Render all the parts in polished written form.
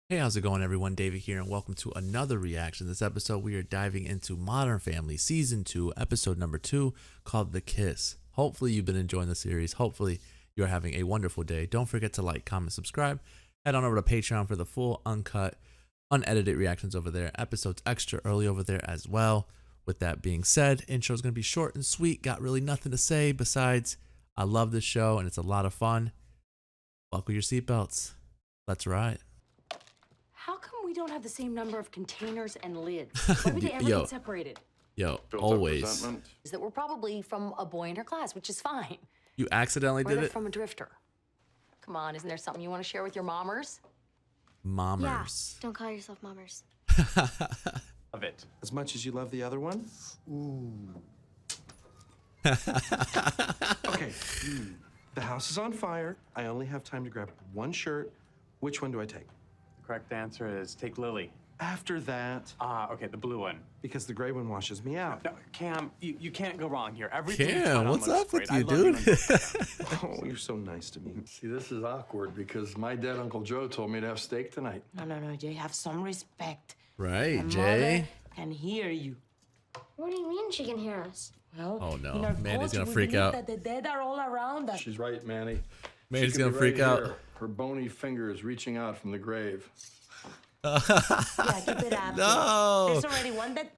Hey, how's it going, everyone? David here, and welcome to another reaction. This episode, we are diving into Modern Family Season 2, Episode number 2, called The Kiss. Hopefully, you've been enjoying the series. Hopefully, you're having a wonderful day. Don't forget to like, comment, subscribe. Head on over to Patreon for the full, uncut, unedited reactions over there. Episodes extra early over there as well. With that being said, intro's going to be short and sweet. Got really nothing to say besides, I love this show, and it's a lot of fun. Buckle your seatbelts. Let's ride. How come we don't have the same number of containers and lids? Why would they ever Yo. get separated? Yo, Built up always. resentment. Is that we're probably from a boy in her class, which is fine. You accidentally Or did they're it? from a drifter. Come on, isn't there something you want to share with your mommers? Mommers. Don't call yourself mommers. Of it. As much as you love the other one? Okay. The house is on fire. I only have time to grab one shirt. Which one do I take? The correct answer is take Lily. After that, Okay, the blue one. because the gray one washes me out. No, Cam, you can't go wrong here. Everything Cam, what's up with you, dude? Oh, you're so nice to me. See, this is awkward because my dead Uncle Joe told me to have steak tonight. No, Jay, have some respect. Right, My Jay. mother can hear you. What do you mean she can hear us? Well, Oh, no. in our Manny's culture, gonna we freak believe out. That the dead are all around us. She's right, Manny. Manny's She could gonna be freak right out. here, her bony fingers reaching out from the grave. Yeah, keep it up. No. There's already one that.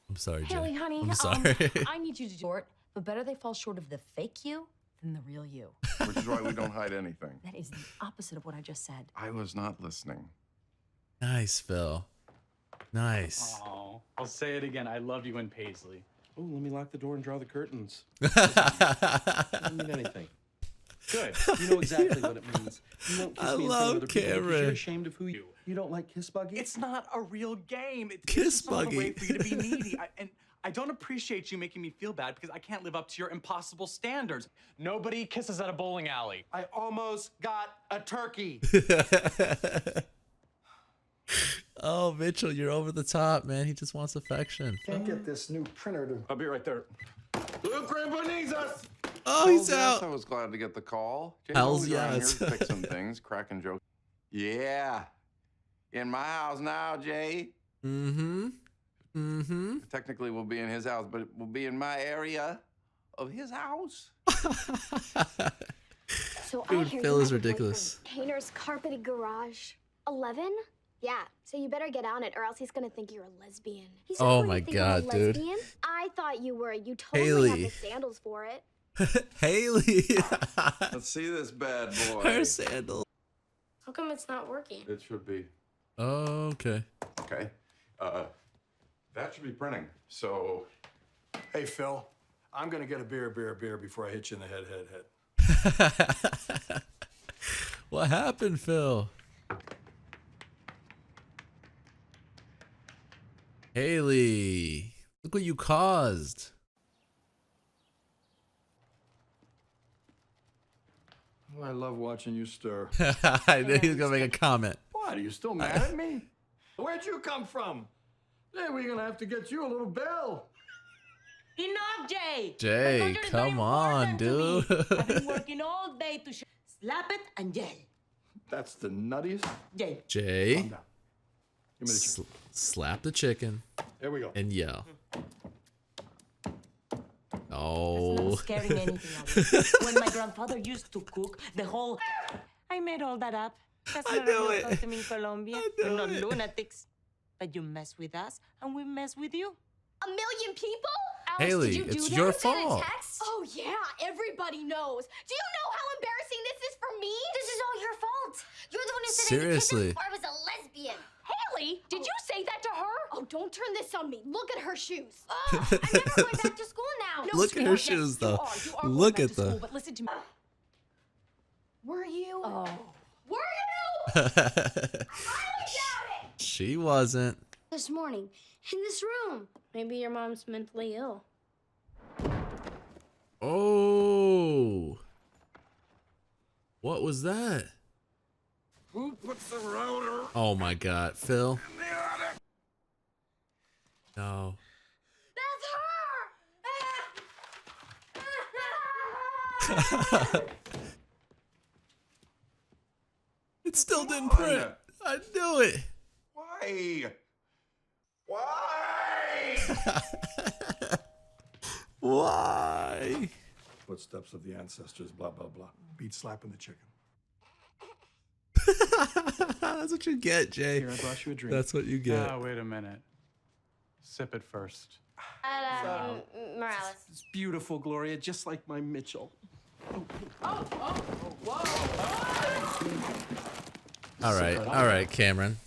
I'm sorry, Jay. Haley, honey, I'm sorry. I need you to do it, but better they fall short of the fake you than the real you. Which is why we don't hide anything. That is the opposite of what I just said. I was not listening. Nice, Phil. Nice. Oh, I'll say it again. I love you and Paisley. Oh, let me lock the door and draw the curtains. Doesn't mean anything. Good. You know exactly what it means. You won't kiss I me in front love of other people because Cameron. you're ashamed of who you don't like kiss buggy? It's not a real game. It's Kiss just another buggy. way for you to be needy. And I don't appreciate you making me feel bad because I can't live up to your impossible standards. Nobody kisses at a bowling alley. I almost got a turkey. Oh, Mitchell, you're over the top, man. He just wants affection. Can't get this new printer to. I'll be right there. Luke Rainbow needs us! Oh, he's Yes, I out. was glad to get the call. Jay, Hells always around yes. here to fix some things, cracking jokes. Yeah. In my house now, Jay. Mm-hmm. Mm-hmm. Technically, we'll be in his house, but it will be in my area of his house. So Dude, I hear Phil you is have a ridiculous. boyfriend. Painter's carpeted garage. 11? Yeah, so you better get on it or else he's gonna think you're a lesbian. He's not Oh going to my think I'm a God, dude. lesbian. I thought you were. You totally Haley. have the sandals for it. Haley. Let's see this bad boy. Her sandal. How come it's not working? It should be. Okay. Okay. That should be printing. So, Hey, Phil, I'm gonna get a beer before I hit you in the head. What happened, Phil? Haley, look what you caused. Oh, I love watching you stir. I knew he was gonna make a comment. What? Are you still mad at me? Where'd you come from? Hey, we're gonna have to get you a little bell. Enough, Jay. Jay, My culture is come very on, important to me. dude. I've been working all day to slap it and yell. That's the nuttiest. Jay. Jay, Calm down. Give me the chicken. slap the chicken Here we go. and yell. It's Oh. not scaring anything out of me. When my grandfather used to cook, the whole. I made all that up. That's I not knew a real it. custom in Colombia. I We're knew not it. lunatics. But you mess with us, and we mess with you. A million people? Haley, did you it's do your that? Send a fault. text? Oh yeah, everybody knows. Do you know how embarrassing this is for me? This is all your fault. You're the one who said Seriously. I was a lesbian. Haley, did you say that to her? Oh, don't turn this on me. Look at her shoes. I'm never going back to school now. Look at her Sweetheart, shoes, yes, though. You are Look going at back to the- school, but listen to me. Were you? Oh. Were you? I doubt it. She wasn't. This morning, in this room. Maybe your mom's mentally ill. Oh. What was that? who puts the router Oh my God, Phil. in the attic? No. That's her! It still didn't print. I knew it. Why? Why? Why? Footsteps of the ancestors, blah, blah, blah. Beat slapping the chicken. That's what you get, Jay. Here, I brought you a drink. That's what you get. Ah, wait a minute. Sip it first. Morales. It's beautiful, Gloria, just like my Mitchell. All right, Cameron.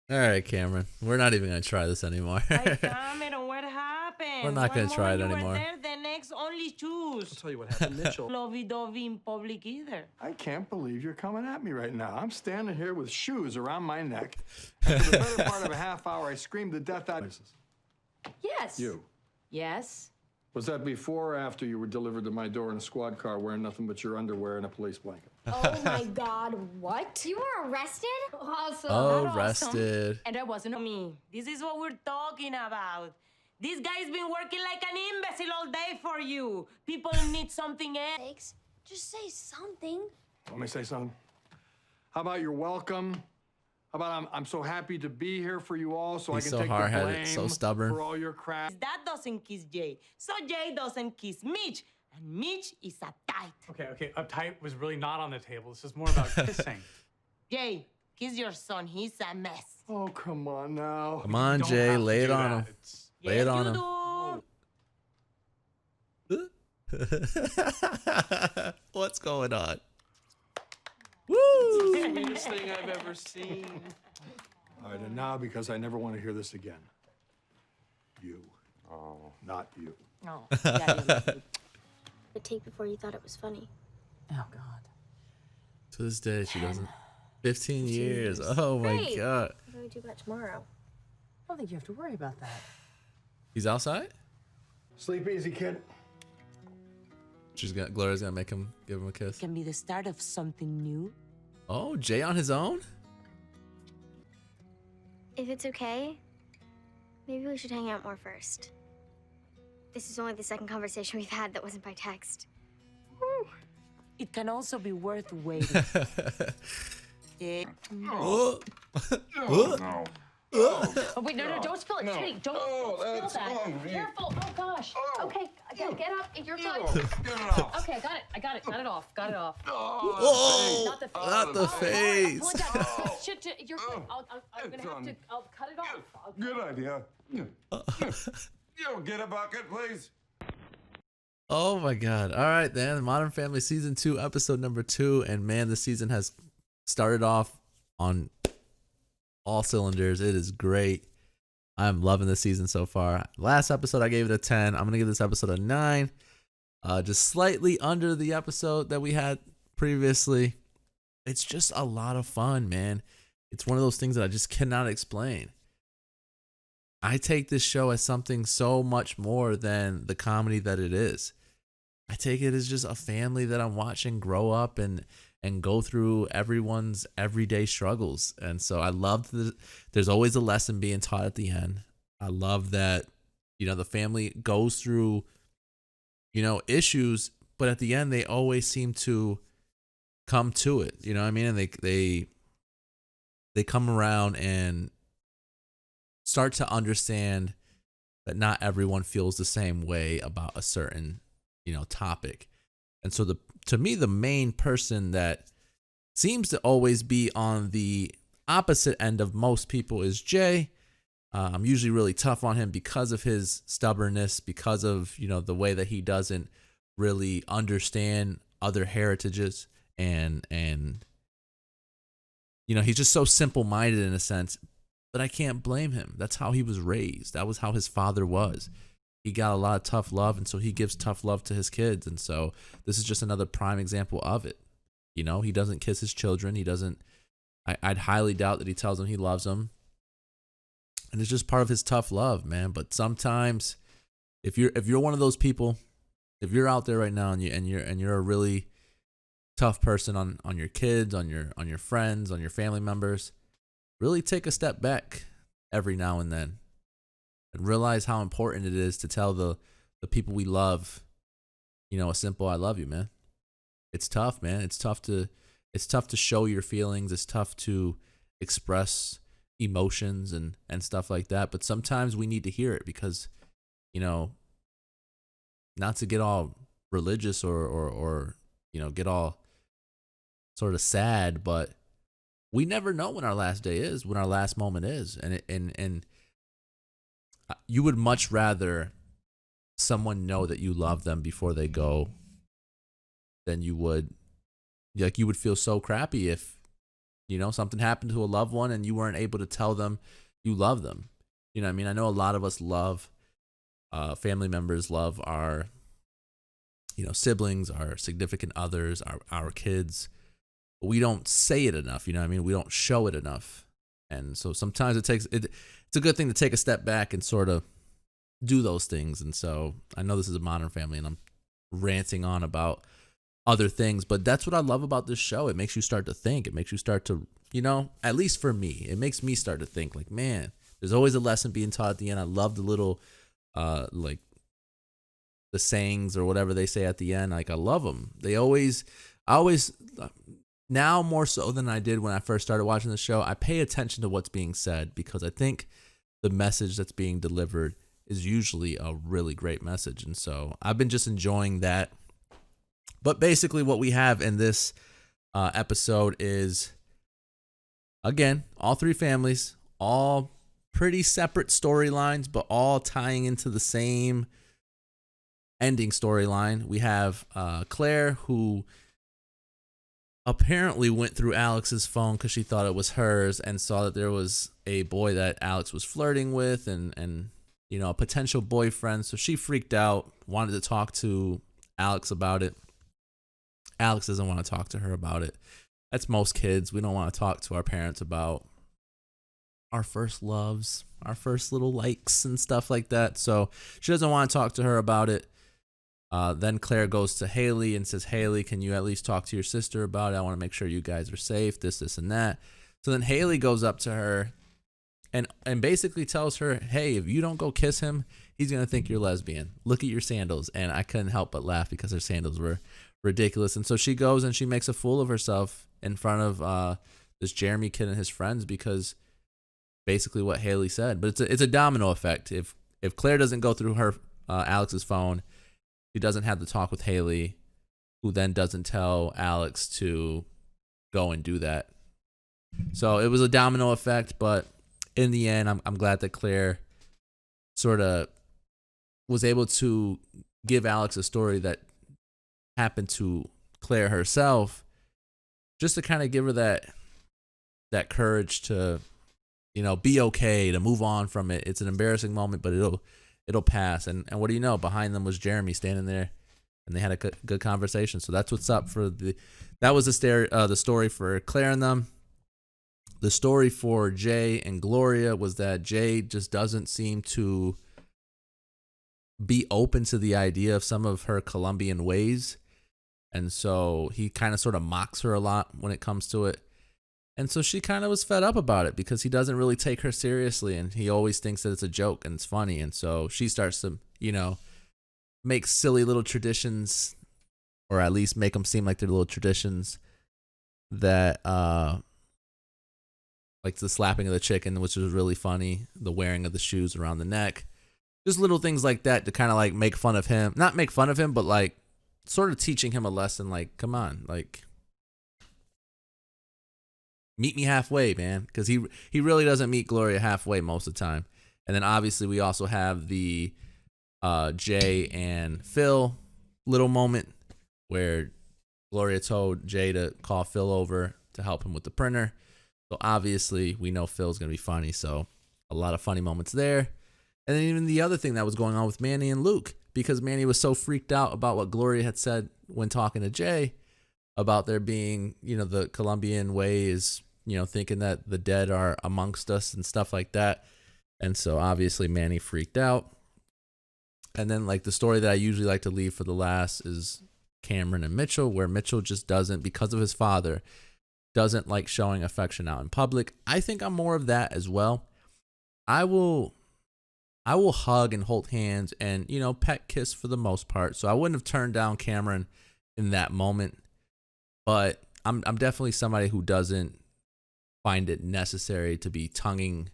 All right, Cameron. We're not even gonna try this anymore. Cameron, what happened? We're not gonna One try it moment you anymore. were there, the next only I'll choose. tell you what happened, Mitchell. Lovey-dovey in public either. I can't believe you're coming at me right now. I'm standing here with shoes around my neck. And for the better part of a half hour, I screamed to death out. Yes. You. Yes. Was that before or after you were delivered to my door in a squad car wearing nothing but your underwear and a police blanket? Oh my God, what? You were arrested? Awesome. Oh, arrested. And I wasn't. Me, this is what we're talking about. This guy's been working like an imbecile all day for you. People need something else. Just say something. Let me say something. How about you're welcome? How about I'm so happy to be here for you all so He's I can so take the hard-headed, blame so stubborn. for all your crap. That doesn't kiss Jay, so Jay doesn't kiss Mitch, and Mitch is uptight. Okay, uptight was really not on the table. This is more about kissing. Jay, kiss your son. He's a mess. Oh, come on now. Come on, Don't Jay. have to Lay it do on that. him. It's- Lay it on you him. do. What's going on? Woo! Sweetest thing I've ever seen. All right, and now, because I never want to hear this again. You. Oh. Not you. No. Daddy. The take before you thought it was funny. Oh God. To this day, she doesn't. 15 years. Oh my Great. God. What do we do about tomorrow? I don't think you have to worry about that. He's outside? Sleep easy, kid. Gloria's gonna give him a kiss. Can be the start of something new. Oh, Jay on his own? If it's okay, maybe we should hang out more first. This is only the second conversation we've had that wasn't by text. It can also be worth waiting. Yeah. Oh. No. Oh wait, no, don't spill it, Teddy. Don't spill that's that. hungry. Careful. Oh gosh. Okay, get up. You're fine. Get it off. Okay, I got it. Got it off. Got it off. Whoa! Not the face. Not the face. Pull it down. Shit, you're fine. I'm gonna have to. I'll cut it off. Good idea. Yo, get a bucket, please. Oh my God. All right, then. Modern Family Season 2, Episode number 2. And man, the season has started off on all cylinders. It is great. I'm loving this season so far. Last episode, I gave it a 10. I'm going to give this episode a 9. Just slightly under the episode that we had previously. It's just a lot of fun, man. It's one of those things that I just cannot explain. I take this show as something so much more than the comedy that it is. I take it as just a family that I'm watching grow up and go through everyone's everyday struggles. And so I love that there's always a lesson being taught at the end. I love that, the family goes through, issues, but at the end they always seem to come to it. You know what I mean? And they come around and start to understand that not everyone feels the same way about a certain, topic. And so to me, the main person that seems to always be on the opposite end of most people is Jay. I'm usually really tough on him because of his stubbornness, because of, the way that he doesn't really understand other heritages and he's just so simple-minded in a sense. But I can't blame him. That's how he was raised. That was how his father was. He got a lot of tough love, and so he gives tough love to his kids. And so this is just another prime example of it. He doesn't kiss his children. He doesn't. I'd highly doubt that he tells them he loves them. And it's just part of his tough love, man. But sometimes, if you're one of those people, if you're out there right now and you're a really tough person on your kids, on your friends, on your family members, really take a step back every now and then and realize how important it is to tell the people we love, a simple I love you, man. it's tough, man. It's tough to show your feelings. It's tough to express emotions and stuff like that. But sometimes we need to hear it because, you know, not to get all religious or you know, get all sort of sad, but we never know when our last day is, when our last moment is. And you would much rather someone know that you love them before they go than you would, like, you would feel so crappy if, you know, something happened to a loved one and you weren't able to tell them you love them. You know what I mean? I know a lot of us love family members, love our, you know, siblings, our significant others, our kids. But we don't say it enough, you know what I mean? We don't show it enough. And so sometimes it's a good thing to take a step back and sort of do those things. And so I know this is a Modern Family and I'm ranting on about other things, but that's what I love about this show. It makes you start to think. It makes you start to, you know, at least for me, it makes me start to think like, man, there's always a lesson being taught at the end. I love the little, like the sayings or whatever they say at the end. Like, I love them. I always, now more so than I did when I first started watching the show, I pay attention to what's being said because I think the message that's being delivered is usually a really great message. And so I've been just enjoying that. But basically what we have in this episode is, again, all three families, all pretty separate storylines, but all tying into the same ending storyline. We have Claire, who apparently went through Alex's phone because she thought it was hers and saw that there was a boy that Alex was flirting with and you know, a potential boyfriend. So she freaked out, wanted to talk to Alex about it. Alex doesn't want to talk to her about it. That's most kids. We don't want to talk to our parents about our first loves, our first little likes and stuff like that. So she doesn't want to talk to her about it. Then Claire goes to Haley and says, Haley, can you at least talk to your sister about it? I want to make sure you guys are safe, this, and that. So then Haley goes up to her and basically tells her, hey, if you don't go kiss him, he's going to think you're lesbian. Look at your sandals. And I couldn't help but laugh because her sandals were ridiculous. And so she goes and she makes a fool of herself in front of this Jeremy kid and his friends because basically what Haley said. But it's a domino effect. If Claire doesn't go through her Alex's phone, she doesn't have the talk with Haley, who then doesn't tell Alex to go and do that. So it was a domino effect, but in the end, I'm glad that Claire sort of was able to give Alex a story that happened to Claire herself, just to kind of give her that courage to, you know, be okay, to move on from it. It's an embarrassing moment, but it'll pass. And what do you know? Behind them was Jeremy standing there, and they had a good conversation. So that's what's up for that was the story for Claire and them. The story for Jay and Gloria was that Jay just doesn't seem to be open to the idea of some of her Colombian ways. And so he kind of sort of mocks her a lot when it comes to it. And so she kind of was fed up about it because he doesn't really take her seriously and he always thinks that it's a joke and it's funny. And so she starts to, you know, make silly little traditions, or at least make them seem like they're little traditions that, like the slapping of the chicken, which was really funny, the wearing of the shoes around the neck, just little things like that to kind of like make fun of him, not make fun of him, but like sort of teaching him a lesson. Like, come on, like meet me halfway, man. Because he really doesn't meet Gloria halfway most of the time. And then obviously we also have the Jay and Phil little moment where Gloria told Jay to call Phil over to help him with the printer. So obviously we know Phil's going to be funny. So a lot of funny moments there. And then even the other thing that was going on with Manny and Luke, because Manny was so freaked out about what Gloria had said when talking to Jay about there being, you know, the Colombian way is, you know, thinking that the dead are amongst us and stuff like that. And so obviously Manny freaked out. And then like the story that I usually like to leave for the last is Cameron and Mitchell, where Mitchell just doesn't, because of his father, doesn't like showing affection out in public. I think I'm more of that as well. I will hug and hold hands and, you know, pet kiss for the most part. So I wouldn't have turned down Cameron in that moment. But I'm definitely somebody who doesn't find it necessary to be tonguing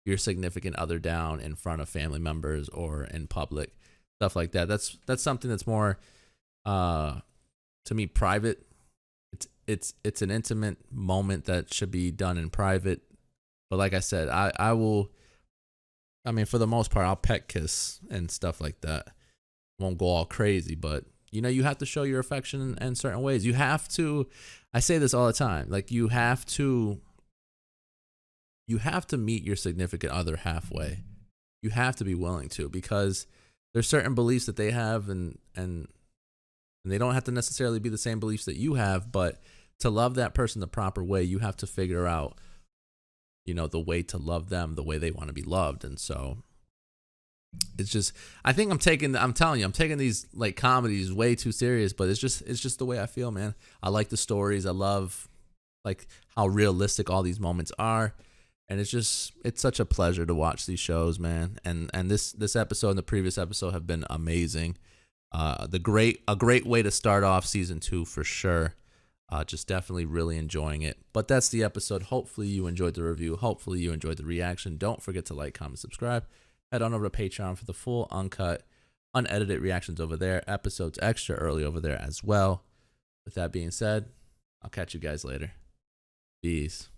your significant other down in front of family members or in public, stuff like that. That's something that's more to me private. It's an intimate moment that should be done in private. But like I said, I mean, for the most part, I'll pet kiss and stuff like that. Won't go all crazy, but you know, you have to show your affection in certain ways. You have to, I say this all the time, like you have to meet your significant other halfway. You have to be willing to, because there's certain beliefs that they have and they don't have to necessarily be the same beliefs that you have, but to love that person the proper way, you have to figure out, you know, the way to love them the way they want to be loved. And so it's just, I think I'm telling you, I'm taking these like comedies way too serious, but it's just the way I feel, man. I like the stories. I love like how realistic all these moments are. And it's such a pleasure to watch these shows, man. And this episode and the previous episode have been amazing. A great way to start off season 2 for sure. Just definitely really enjoying it. But that's the episode. Hopefully you enjoyed the review. Hopefully you enjoyed the reaction. Don't forget to like, comment, subscribe. Head on over to Patreon for the full, uncut, unedited reactions over there. Episodes extra early over there as well. With that being said, I'll catch you guys later. Peace.